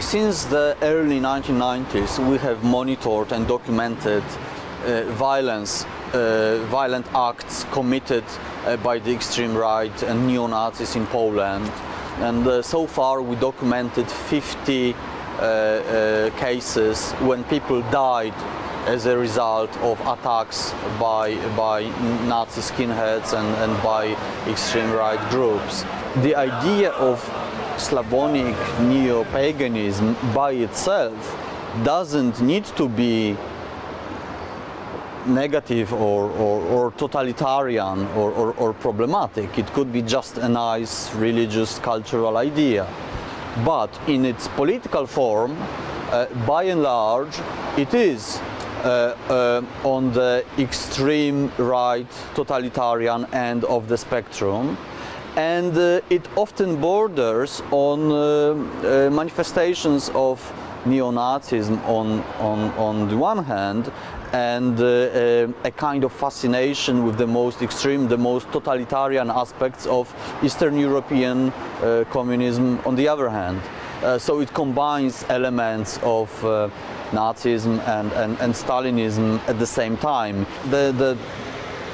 Since the early 1990s, we have monitored and documented violent acts committed by the extreme right and neo-Nazis in Poland. And so far we documented 50 cases when people died as a result of attacks by Nazi skinheads and by extreme right groups. The idea of Slavonic neo-paganism by itself doesn't need to be negative or totalitarian or problematic. It could be just a nice religious cultural idea. But in its political form, by and large, it is on the extreme right totalitarian end of the spectrum, and it often borders on manifestations of neo-Nazism on the one hand, and a kind of fascination with the most extreme, the most totalitarian aspects of Eastern European communism on the other hand. So it combines elements of Nazism and Stalinism at the same time. The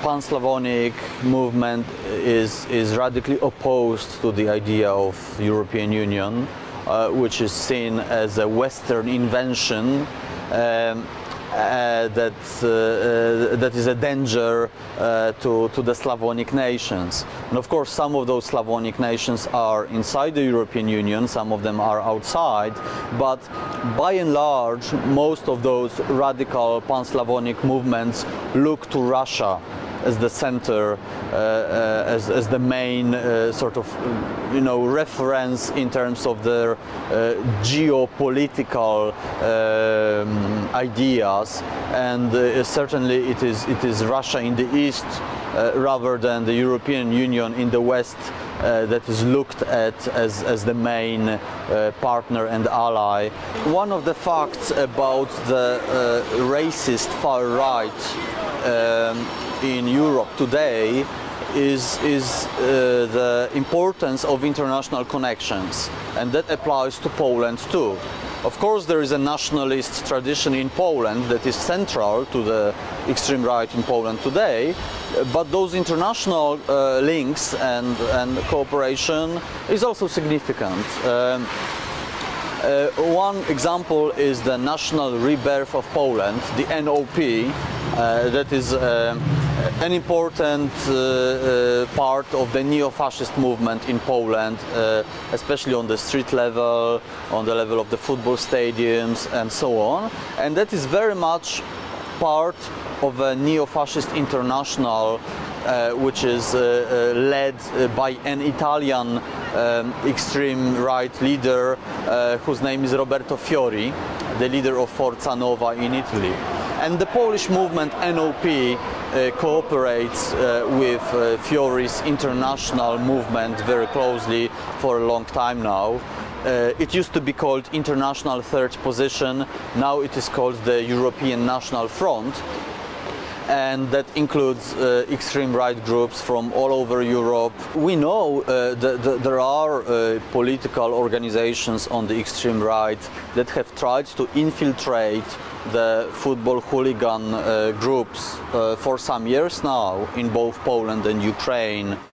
Pan-Slavonic movement is radically opposed to the idea of European Union, which is seen as a Western invention that is a danger to the Slavonic nations. And of course some of those Slavonic nations are inside the European Union, some of them are outside, but by and large most of those radical Pan-Slavonic movements look to Russia as the center, as the main sort of, reference in terms of their geopolitical ideas, and certainly it is Russia in the east rather than the European Union in the west that is looked at as the main partner and ally. One of the facts about the racist far right in Europe today is the importance of international connections, and that applies to Poland too. Of course there is a nationalist tradition in Poland that is central to the extreme right in Poland today, but those international links and cooperation is also significant. One example is the National Rebirth of Poland, the NOP, that is an important part of the neo-fascist movement in Poland, especially on the street level, on the level of the football stadiums and so on. And that is very much part of a neo-fascist international which is led by an Italian extreme right leader whose name is Roberto Fiori, the leader of Forza Nova in Italy. And the Polish movement NOP cooperates with Fiori's international movement very closely for a long time now. It used to be called International Third Position, now it is called the European National Front, and that includes extreme right groups from all over Europe. We know that there are political organizations on the extreme right that have tried to infiltrate the football hooligan groups for some years now in both Poland and Ukraine.